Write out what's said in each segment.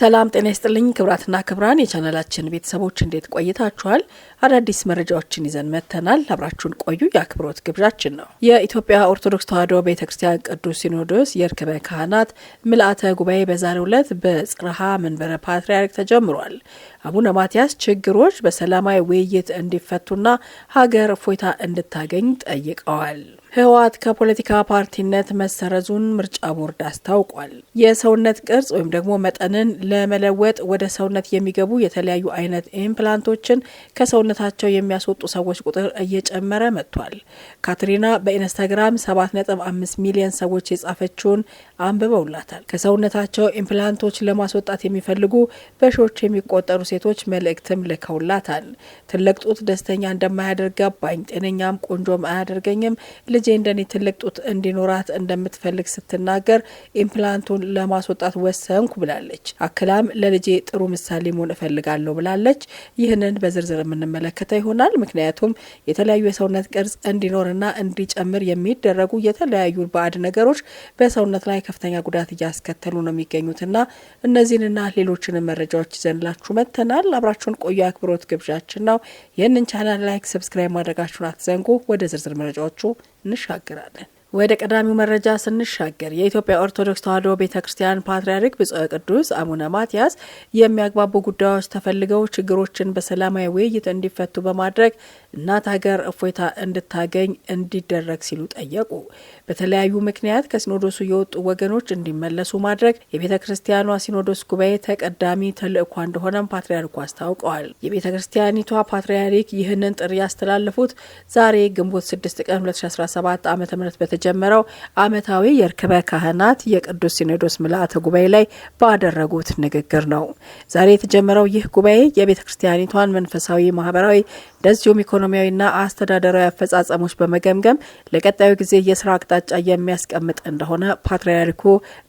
ሰላም ጤና ይስጥልኝ ክብራትና ክብራን የቻናላችን ቤተሰቦች እንዴት ቆይታችኋል? አዳዲስ መረጃዎችን ይዘን መጥተናል። አብራችሁን ቆዩ የአክብሮት ግብዣችን ነው። የኢትዮጵያ ኦርቶዶክስ ተዋሕዶ ቤተክርስቲያን ቅዱስ ሲኖዶስ የርክበ ካህናት ምልአተ ጉባኤ በዛሬው ዕለት በጽርሐ መንበረ ፓትርያርክ ተጀምሯል። አቡነ ማትያስ ችግሮች በሰላማዊ ውይይት እንዲፈቱና ሀገር እፎይታ እንድታገኝ ጠይቀዋል። ህወሓት ከፖለቲካ ፓርቲነት መሰረዙን ምርጫ ቦርድ አስታውቋል። የሰውነት ቅርጽ ወይም ደግሞ መጠንን ለመለወጥ ወደ ሰውነት የሚገቡ የተለያዩ አይነት ኢምፕላንቶችን ከሰውነታቸው የሚያስወጡ ሰዎች ቁጥር እየጨመረ መጥቷል። ካትሪና በኢንስታግራም 7.5 ሚሊዮን ሰዎች የጻፈችውን አንብበውላታል። ከሰውነታቸው ኢምፕላንቶች ለማስወጣት የሚፈልጉ በሺዎች የሚቆጠሩ ሴቶች መልእክትም ልከውላታል። ትልቅ ጡት ደስተኛ እንደማያደርግ ገባኝ፣ ጤነኛም ቆንጆም አያደርገኝም። ልጄ እንደኔ ትልቅ ጡት እንዲኖራት እንደምትፈልግ ስትናገር ኢምፕላንቱን ለማስወጣት ወሰንኩ ብላለች። አክላም ለልጄ ጥሩ ምሳሌ መሆን እፈልጋለሁ ብላለች። ይህንን በዝርዝር የምንመለከተው ይሆናል። ምክንያቱም የተለያዩ የሰውነት ቅርጽ እንዲኖርና እንዲጨምር የሚደረጉ የተለያዩ ባዕድ ነገሮች በሰውነት ላይ ከፍተኛ ጉዳት እያስከተሉ ነው የሚገኙትና እነዚህንና ሌሎችንም መረጃዎች ይዘንላችሁ መጥተናል። አብራችሁን ቆዩ አክብሮት ግብዣችን ነው። ይህንን ቻናል ላይክ፣ ሰብስክራይብ ማድረጋችሁን አትዘንጉ። ወደ ዝርዝር መረጃዎቹ እንሻገራለን። ወደ ቀዳሚው መረጃ ስንሻገር የኢትዮጵያ ኦርቶዶክስ ተዋሕዶ ቤተክርስቲያን ፓትርያርክ ብፁዕ ቅዱስ አቡነ ማትያስ የሚያግባቡ ጉዳዮች ተፈልገው ችግሮችን በሰላማዊ ውይይት እንዲፈቱ በማድረግ እናት ሀገር እፎይታ እንድታገኝ እንዲደረግ ሲሉ ጠየቁ። በተለያዩ ምክንያት ከሲኖዶሱ የወጡ ወገኖች እንዲመለሱ ማድረግ የቤተ ክርስቲያኗ ሲኖዶስ ጉባኤ ተቀዳሚ ተልእኳ እንደሆነም ፓትርያርኩ አስታውቀዋል። የቤተ ክርስቲያኒቷ ፓትርያርክ ይህንን ጥሪ ያስተላለፉት ዛሬ ግንቦት 6 ቀን 2017 ዓ.ም በተጀመረው ዓመታዊ የርክበ ካህናት የቅዱስ ሲኖዶስ ምልአተ ጉባኤ ላይ ባደረጉት ንግግር ነው። ዛሬ የተጀመረው ይህ ጉባኤ የቤተ ክርስቲያኒቷን መንፈሳዊ፣ ማህበራዊ እንደዚሁም ኢኮኖሚያዊና አስተዳደራዊ አፈጻጸሞች በመገምገም ለቀጣዩ ጊዜ የስራ አቅጣጫ የሚያስቀምጥ እንደሆነ ፓትርያርኩ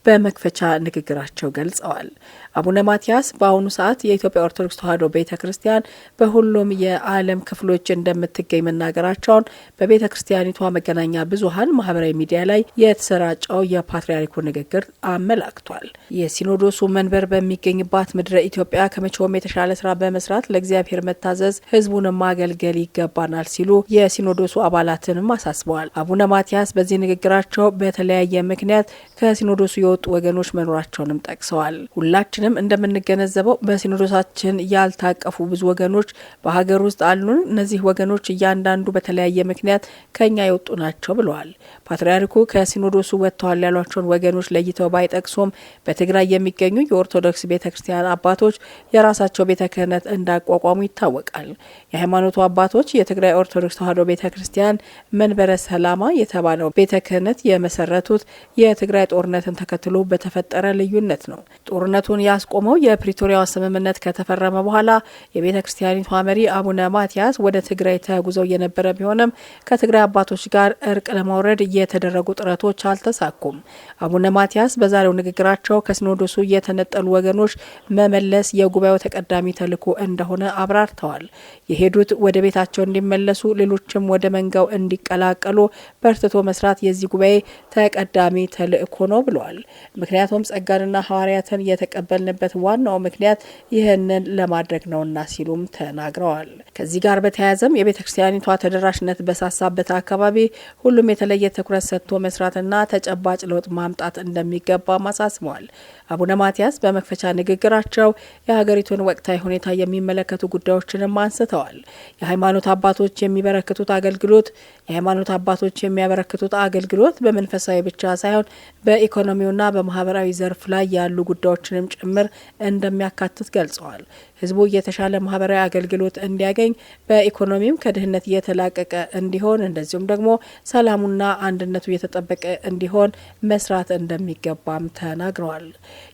በመክፈቻ ንግግራቸው ገልጸዋል። አቡነ ማትያስ በአሁኑ ሰዓት የኢትዮጵያ ኦርቶዶክስ ተዋሕዶ ቤተ ክርስቲያን በሁሉም የዓለም ክፍሎች እንደምትገኝ መናገራቸውን በቤተ ክርስቲያኒቷ መገናኛ ብዙኃን ማህበራዊ ሚዲያ ላይ የተሰራጨው የፓትርያርኩ ንግግር አመላክቷል። የሲኖዶሱ መንበር በሚገኝባት ምድረ ኢትዮጵያ ከመቼውም የተሻለ ስራ በመስራት ለእግዚአብሔር መታዘዝ፣ ህዝቡን ማገልገል ይገባናል ሲሉ የሲኖዶሱ አባላትንም አሳስበዋል። አቡነ ማትያስ በዚህ ንግግራቸው በተለያየ ምክንያት ከሲኖዶሱ የወጡ ወገኖች መኖራቸውንም ጠቅሰዋል። ሁላችንም እንደምንገነዘበው በሲኖዶሳችን ያልታቀፉ ብዙ ወገኖች በሀገር ውስጥ አሉን። እነዚህ ወገኖች እያንዳንዱ በተለያየ ምክንያት ከኛ የወጡ ናቸው ብለዋል። ፓትርያርኩ ከሲኖዶሱ ወጥተዋል ያሏቸውን ወገኖች ለይተው ባይጠቅሱም በትግራይ የሚገኙ የኦርቶዶክስ ቤተክርስቲያን አባቶች የራሳቸው ቤተ ክህነት እንዳቋቋሙ ይታወቃል። የሃይማኖቱ አባቶች የትግራይ ኦርቶዶክስ ተዋሕዶ ቤተክርስቲያን መንበረ ሰላማ የተባለው ቤተ ክህነት የመሰረቱት የትግራይ ጦርነትን ተከትሎ በተፈጠረ ልዩነት ነው። ጦርነቱን ያስቆመው የፕሪቶሪያው ስምምነት ከተፈረመ በኋላ የቤተ ክርስቲያኒቷ መሪ አቡነ ማትያስ ወደ ትግራይ ተጉዘው የነበረ ቢሆንም ከትግራይ አባቶች ጋር እርቅ ለማውረድ የተደረጉ ጥረቶች አልተሳኩም። አቡነ ማትያስ በዛሬው ንግግራቸው ከሲኖዶሱ የተነጠሉ ወገኖች መመለስ የጉባኤው ተቀዳሚ ተልዕኮ እንደሆነ አብራርተዋል። የሄዱት ወደ ቤታቸው እንዲመለሱ፣ ሌሎችም ወደ መንጋው እንዲቀላቀሉ በርትቶ መስራት የዚህ ጉባኤ ተቀዳሚ ተልዕኮ ነው ብለዋል። ምክንያቱም ጸጋንና ሐዋርያትን የተቀበልንበት ዋናው ምክንያት ይህንን ለማድረግ ነውና ሲሉም ተናግረዋል። ከዚህ ጋር በተያያዘም የቤተ ክርስቲያኒቷ ተደራሽነት በሳሳበት አካባቢ ሁሉም የተለየ ትኩረት ሰጥቶ መስራትና ተጨባጭ ለውጥ ማምጣት እንደሚገባ አሳስበዋል። አቡነ ማትያስ በመክፈቻ ንግግራቸው የሀገሪቱን ወቅታዊ ሁኔታ የሚመለከቱ ጉዳዮችንም አንስተዋል። የሃይማኖት አባቶች የሚያበረክቱት አገልግሎት በመንፈሳዊ ብቻ ሳይሆን በኢኮኖሚውና በማህበራዊ ዘርፍ ላይ ያሉ ጉዳዮችንም ጭምር እንደሚያካትት ገልጸዋል። ህዝቡ የተሻለ ማህበራዊ አገልግሎት እንዲያገኝ፣ በኢኮኖሚም ከድህነት እየተላቀቀ እንዲሆን፣ እንደዚሁም ደግሞ ሰላሙና አንድነቱ የተጠበቀ እንዲሆን መስራት እንደሚገባም ተናግረዋል።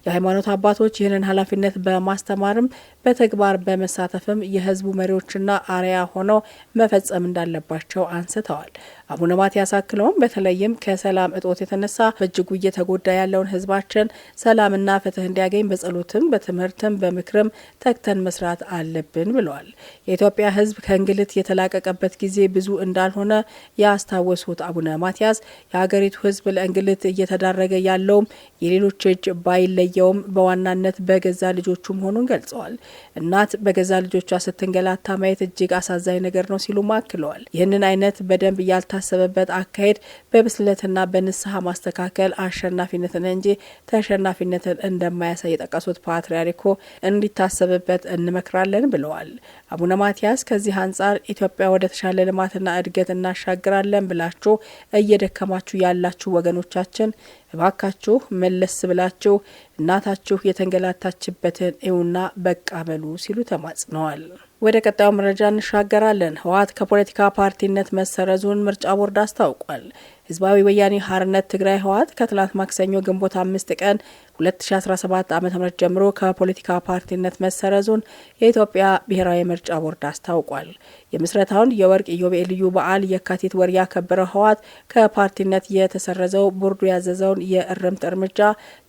የሃይማኖት አባቶች ይህንን ኃላፊነት በማስተማርም በተግባር በመሳተፍም የህዝቡ መሪዎችና አርአያ ሆነው መፈጸም እንዳለባቸው አንስተዋል። አቡነ ማትያስ አክለውም በተለይም ከሰላም እጦት የተነሳ በእጅጉ እየተጎዳ ያለውን ህዝባችን ሰላምና ፍትህ እንዲያገኝ በጸሎትም በትምህርትም በምክርም ተግተን አጥብቀን መስራት አለብን ብለዋል። የኢትዮጵያ ሕዝብ ከእንግልት የተላቀቀበት ጊዜ ብዙ እንዳልሆነ ያስታወሱት አቡነ ማትያስ የሀገሪቱ ሕዝብ ለእንግልት እየተዳረገ ያለውም የሌሎች እጅ ባይለየውም በዋናነት በገዛ ልጆቹ መሆኑን ገልጸዋል። እናት በገዛ ልጆቿ ስትንገላታ ማየት እጅግ አሳዛኝ ነገር ነው ሲሉ አክለዋል። ይህንን አይነት በደንብ ያልታሰበበት አካሄድ በብስለትና በንስሐ ማስተካከል አሸናፊነትን እንጂ ተሸናፊነትን እንደማያሳይ የጠቀሱት ፓትርያርኩ እንዲታሰብበት እንመክራለን ብለዋል። አቡነ ማትያስ ከዚህ አንጻር ኢትዮጵያ ወደ ተሻለ ልማትና እድገት እናሻግራለን ብላችሁ እየደከማችሁ ያላችሁ ወገኖቻችን እባካችሁ መለስ ብላችሁ እናታችሁ የተንገላታችበትን እውና በቃ በሉ ሲሉ ተማጽነዋል። ወደ ቀጣዩ መረጃ እንሻገራለን። ህወሓት ከፖለቲካ ፓርቲነት መሰረዙን ምርጫ ቦርድ አስታውቋል። ህዝባዊ ወያኔ ሓርነት ትግራይ ህወሓት ከትላንት ማክሰኞ ግንቦት 5 ቀን 2017 ዓ.ም ጀምሮ ከፖለቲካ ፓርቲነት መሰረዙን የኢትዮጵያ ብሔራዊ ምርጫ ቦርድ አስታውቋል። የምስረታውን የወርቅ ኢዮቤልዩ በዓል የካቲት ወር ያከበረው ህወሓት ከፓርቲነት የተሰረዘው ቦርዱ ያዘዘውን የእርምት እርምጃ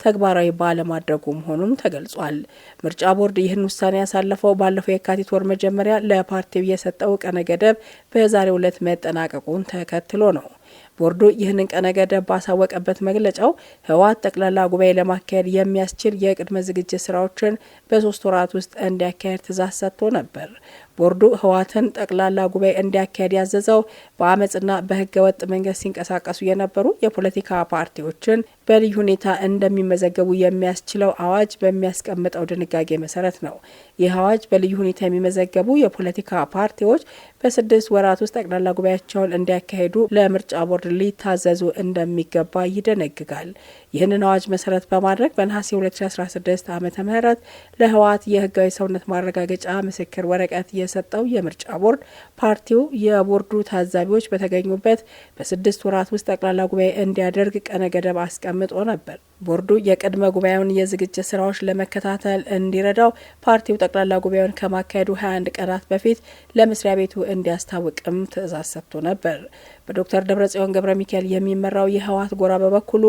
ተግባራዊ ባለማድረጉ መሆኑን ተገልጿል። ምርጫ ቦርድ ይህን ውሳኔ ያሳለፈው ባለፈው የካቲት ወር መጀመሪያ ለፓርቲው የሰጠው ቀነ ገደብ በዛሬው ዕለት መጠናቀቁን ተከትሎ ነው። ቦርዱ ይህንን ቀነ ገደብ ባሳወቀበት መግለጫው ህወሓት ጠቅላላ ጉባኤ ለማካሄድ የሚያስችል የቅድመ ዝግጅት ስራዎችን በ3 ወራት ውስጥ እንዲያካሄድ ትዕዛዝ ሰጥቶ ነበር። ቦርዱ ህወሓትን ጠቅላላ ጉባኤ እንዲያካሄድ ያዘዘው በአመጽና በህገ ወጥ መንገድ ሲንቀሳቀሱ የነበሩ የፖለቲካ ፓርቲዎችን በልዩ ሁኔታ እንደሚመዘገቡ የሚያስችለው አዋጅ በሚያስቀምጠው ድንጋጌ መሰረት ነው። ይህ አዋጅ በልዩ ሁኔታ የሚመዘገቡ የፖለቲካ ፓርቲዎች በ6 ወራት ውስጥ ጠቅላላ ጉባኤያቸውን እንዲያካሄዱ ለምርጫ ቦርድ ሊታዘዙ እንደሚገባ ይደነግጋል። ይህንን አዋጅ መሰረት በማድረግ በነሐሴ 2016 ዓ.ም ለህወሓት የህጋዊ ሰውነት ማረጋገጫ ምስክር ወረቀት የሰጠው የምርጫ ቦርድ ፓርቲው የቦርዱ ታዛቢዎች በተገኙበት በ6 ወራት ውስጥ ጠቅላላ ጉባኤ እንዲያደርግ ቀነ ገደብ አስቀምጦ ነበር። ቦርዱ የቅድመ ጉባኤውን የዝግጅት ስራዎች ለመከታተል እንዲረዳው ፓርቲው ጠቅላላ ጉባኤውን ከማካሄዱ 21 ቀናት በፊት ለመስሪያ ቤቱ እንዲያስታውቅም ትዕዛዝ ሰጥቶ ነበር። በዶክተር ደብረጽዮን ገብረ ሚካኤል የሚመራው የህወሓት ጎራ በበኩሉ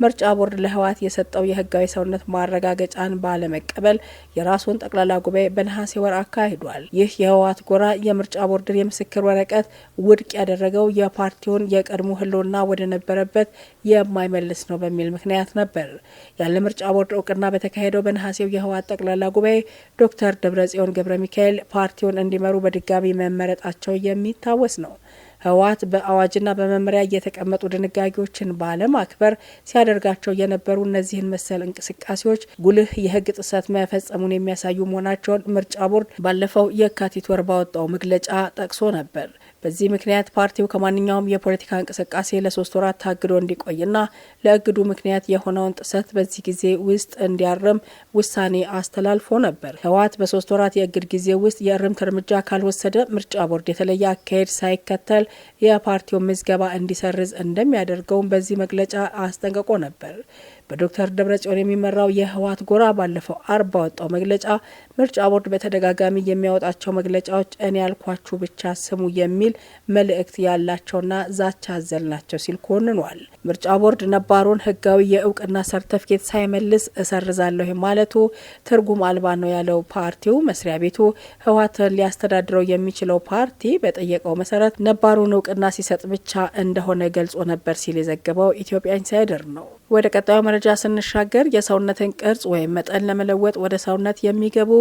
ምርጫ ቦርድ ለህወሓት የሰጠው የህጋዊ ሰውነት ማረጋገጫን ባለመቀበል የራሱን ጠቅላላ ጉባኤ በነሐሴ ወር አካሂዷል። ይህ የህወሓት ጎራ የምርጫ ቦርድን የምስክር ወረቀት ውድቅ ያደረገው የፓርቲውን የቀድሞ ህልውና ወደ ነበረበት የማይመልስ ነው በሚል ምክንያት ነበር። ያለ ምርጫ ቦርድ እውቅና በተካሄደው በነሐሴው የህወሓት ጠቅላላ ጉባኤ ዶክተር ደብረጽዮን ገብረ ሚካኤል ፓርቲውን እንዲመሩ በድጋሚ መመረጣቸው የሚታወስ ነው። ህወሓት በአዋጅና በመመሪያ የተቀመጡ ድንጋጌዎችን ባለማክበር ሲያደርጋቸው የነበሩ እነዚህን መሰል እንቅስቃሴዎች ጉልህ የህግ ጥሰት መፈጸሙን የሚያሳዩ መሆናቸውን ምርጫ ቦርድ ባለፈው የካቲት ወር ባወጣው መግለጫ ጠቅሶ ነበር። በዚህ ምክንያት ፓርቲው ከማንኛውም የፖለቲካ እንቅስቃሴ ለ3 ወራት ታግዶ እንዲቆይና ለእግዱ ምክንያት የሆነውን ጥሰት በዚህ ጊዜ ውስጥ እንዲያርም ውሳኔ አስተላልፎ ነበር። ህወሓት በ3 ወራት የእግድ ጊዜ ውስጥ የእርምት እርምጃ ካልወሰደ ምርጫ ቦርድ የተለየ አካሄድ ሳይከተል የፓርቲው ምዝገባ እንዲሰርዝ እንደሚያደርገውም በዚህ መግለጫ አስጠንቅቆ ነበር። በዶክተር ደብረጽዮን የሚመራው የህወሓት ጎራ ባለፈው አርብ ባወጣው መግለጫ ምርጫ ቦርድ በተደጋጋሚ የሚያወጣቸው መግለጫዎች እኔ ያልኳችሁ ብቻ ስሙ የሚል መልእክት ያላቸውና ዛቻ አዘል ናቸው ሲል ኮንኗል። ምርጫ ቦርድ ነባሩን ህጋዊ የእውቅና ሰርተፍኬት ሳይመልስ እሰርዛለሁ ማለቱ ትርጉም አልባ ነው ያለው ፓርቲው መስሪያ ቤቱ ህወሓትን ሊያስተዳድረው የሚችለው ፓርቲ በጠየቀው መሰረት ነባሩን እውቅና ሲሰጥ ብቻ እንደሆነ ገልጾ ነበር ሲል የዘገበው ኢትዮጵያ ኢንሳይደር ነው። ወደ ቀጣዩ መረጃ ስንሻገር የሰውነትን ቅርጽ ወይም መጠን ለመለወጥ ወደ ሰውነት የሚገቡ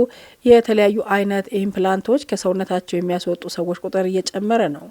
የተለያዩ አይነት ኢምፕላንቶች ከሰውነታቸው የሚያስወጡ ሰዎች ቁጥር እየጨመረ ነው።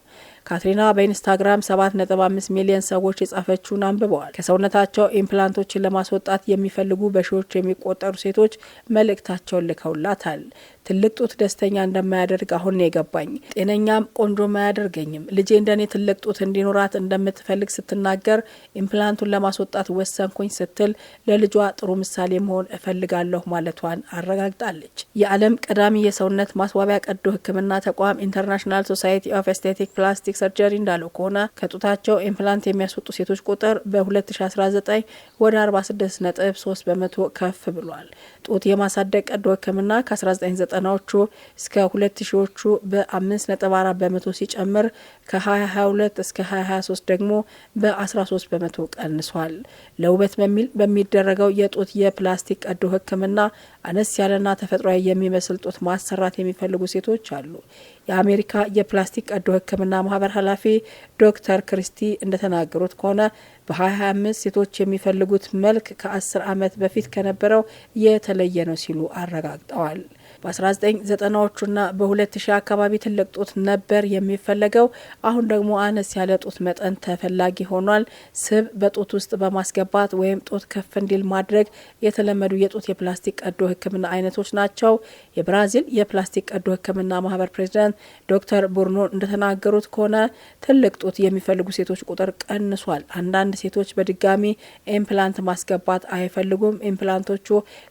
ካትሪና በኢንስታግራም 7.5 ሚሊዮን ሰዎች የጻፈችውን አንብበዋል። ከሰውነታቸው ኢምፕላንቶችን ለማስወጣት የሚፈልጉ በሺዎች የሚቆጠሩ ሴቶች መልእክታቸውን ልከውላታል። ትልቅ ጡት ደስተኛ እንደማያደርግ አሁን ነው የገባኝ። ጤነኛም ቆንጆም አያደርገኝም። ልጄ እንደኔ ትልቅ ጡት እንዲኖራት እንደምትፈልግ ስትናገር ኢምፕላንቱን ለማስወጣት ወሰንኩኝ ስትል ለልጇ ጥሩ ምሳሌ መሆን እፈልጋለሁ ማለቷን አረጋግጣለች። የዓለም ቀዳሚ የሰውነት ማስዋቢያ ቀዶ ሕክምና ተቋም ኢንተርናሽናል ሶሳይቲ ኦፍ ኤስቴቲክ ፕላስቲክ ሰርጀሪ እንዳለው ከሆነ ከጡታቸው ኢምፕላንት የሚያስወጡ ሴቶች ቁጥር በ2019 ወደ 46.3% ከፍ ብሏል። ጡት የማሳደግ ቀዶ ሕክምና ከ1990 ከ1990ዎቹ እስከ 2000ዎቹ በ5.4 በመቶ ሲጨምር ከ2022 እስከ 2023 ደግሞ በ13 በመቶ ቀንሷል። ለውበት በሚደረገው የጡት የፕላስቲክ ቀዶ ሕክምና አነስ ያለና ተፈጥሯዊ የሚመስል ጡት ማሰራት የሚፈልጉ ሴቶች አሉ። የአሜሪካ የፕላስቲክ ቀዶ ሕክምና ማህበር ኃላፊ ዶክተር ክሪስቲ እንደተናገሩት ከሆነ በ2025 ሴቶች የሚፈልጉት መልክ ከ10 ዓመት በፊት ከነበረው የተለየ ነው ሲሉ አረጋግጠዋል። በ1990ዎቹና በ2000 አካባቢ ትልቅ ጡት ነበር የሚፈለገው። አሁን ደግሞ አነስ ያለ ጡት መጠን ተፈላጊ ሆኗል። ስብ በጡት ውስጥ በማስገባት ወይም ጡት ከፍ እንዲል ማድረግ የተለመዱ የጡት የፕላስቲክ ቀዶ ሕክምና አይነቶች ናቸው። የብራዚል የፕላስቲክ ቀዶ ሕክምና ማህበር ፕሬዚዳንት ዶክተር ቡርኖ እንደተናገሩት ከሆነ ትልቅ ጡት የሚፈልጉ ሴቶች ቁጥር ቀንሷል። አንዳንድ ሴቶች በድጋሚ ኢምፕላንት ማስገባት አይፈልጉም። ኢምፕላንቶቹ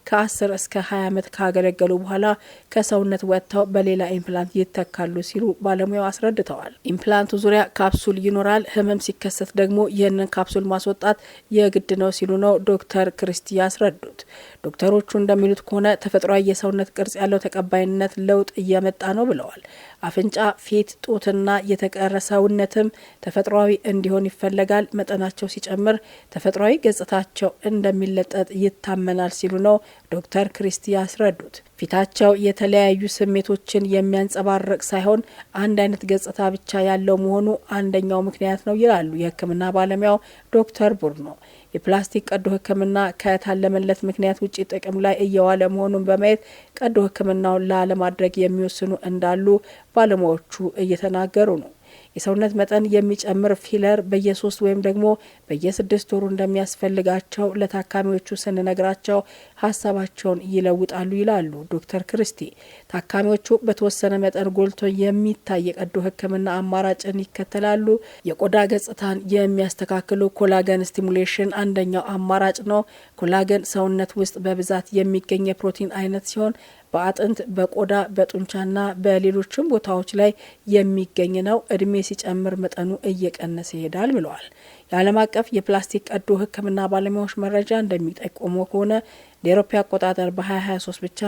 ከ10 እስከ 20 ዓመት ካገለገሉ በኋላ ከሰውነት ወጥተው በሌላ ኢምፕላንት ይተካሉ ሲሉ ባለሙያው አስረድተዋል። ኢምፕላንቱ ዙሪያ ካፕሱል ይኖራል። ህመም ሲከሰት ደግሞ ይህንን ካፕሱል ማስወጣት የግድ ነው ሲሉ ነው ዶክተር ክሪስቲ ያስረዱት። ዶክተሮቹ እንደሚሉት ከሆነ ተፈጥሯዊ የሰውነት ቅርጽ ያለው ተቀባይነት ለውጥ እየመጣ ነው ብለዋል። አፍንጫ፣ ፊት፣ ጡትና የተቀረ ሰውነትም ተፈጥሯዊ እንዲሆን ይፈለጋል። መጠናቸው ሲጨምር ተፈጥሯዊ ገጽታቸው እንደሚለጠጥ ይታመናል ሲሉ ነው ዶክተር ክሪስቲ ያስረዱት። ፊታቸው የተለያዩ ስሜቶችን የሚያንጸባርቅ ሳይሆን አንድ አይነት ገጽታ ብቻ ያለው መሆኑ አንደኛው ምክንያት ነው ይላሉ የሕክምና ባለሙያው ዶክተር ቡርኖ። የፕላስቲክ ቀዶ ሕክምና ከታለመለት ምክንያት ውጪ ጥቅም ላይ እየዋለ መሆኑን በማየት ቀዶ ሕክምናውን ላለማድረግ የሚወስኑ እንዳሉ ባለሙያዎቹ እየተናገሩ ነው። የሰውነት መጠን የሚጨምር ፊለር በየ3 ወይም ደግሞ በየ6 ወሩ እንደሚያስፈልጋቸው ለታካሚዎቹ ስንነግራቸው ሀሳባቸውን ይለውጣሉ ይላሉ ዶክተር ክሪስቲ። ታካሚዎቹ በተወሰነ መጠን ጎልቶ የሚታይ የቀዶ ሕክምና አማራጭን ይከተላሉ። የቆዳ ገጽታን የሚያስተካክሉ ኮላገን ስቲሙሌሽን አንደኛው አማራጭ ነው። ኮላገን ሰውነት ውስጥ በብዛት የሚገኝ የፕሮቲን አይነት ሲሆን በአጥንት፣ በቆዳ፣ በጡንቻና በሌሎችም ቦታዎች ላይ የሚገኝ ነው። እድሜ ሲጨምር መጠኑ እየቀነሰ ይሄዳል ብለዋል። የዓለም አቀፍ የፕላስቲክ ቀዶ ሕክምና ባለሙያዎች መረጃ እንደሚጠቁመው ከሆነ ለአውሮፓ አቆጣጠር በ2023 ብቻ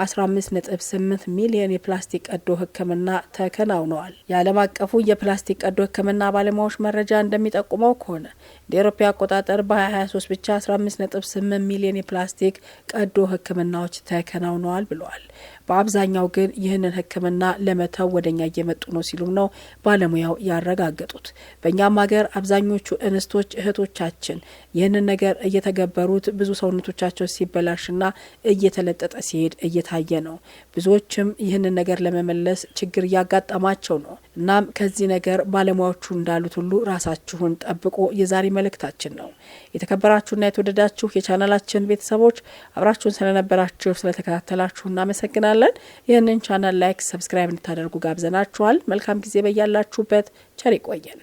15.8 ሚሊዮን የፕላስቲክ ቀዶ ሕክምና ተከናውነዋል። የዓለም አቀፉ የፕላስቲክ ቀዶ ሕክምና ባለሙያዎች መረጃ እንደሚጠቁመው ከሆነ ለአውሮፓ አቆጣጠር በ2023 ብቻ 15.8 ሚሊዮን የፕላስቲክ ቀዶ ሕክምናዎች ተከናውነዋል ብለዋል። በአብዛኛው ግን ይህንን ሕክምና ለመተው ወደኛ እየመጡ ነው ሲሉም ነው ባለሙያው ያረጋገጡት። በእኛም ሀገር አብዛኞቹ እንስቶች እህቶቻችን ይህንን ነገር እየተገበሩት ብዙ ሰውነቶቻቸው ሲበላሽና እየተለጠጠ ሲሄድ እየታየ ነው። ብዙዎችም ይህንን ነገር ለመመለስ ችግር እያጋጠማቸው ነው። እናም ከዚህ ነገር ባለሙያዎቹ እንዳሉት ሁሉ ራሳችሁን ጠብቆ የዛሬ መልእክታችን ነው። የተከበራችሁና የተወደዳችሁ የቻናላችን ቤተሰቦች አብራችሁን ስለነበራችሁ ስለተከታተላችሁ እናመሰግናለን። ይህንን ቻናል ላይክ፣ ሰብስክራይብ እንድታደርጉ ጋብዘናችኋል። መልካም ጊዜ በያላችሁበት ቸር ይቆየን።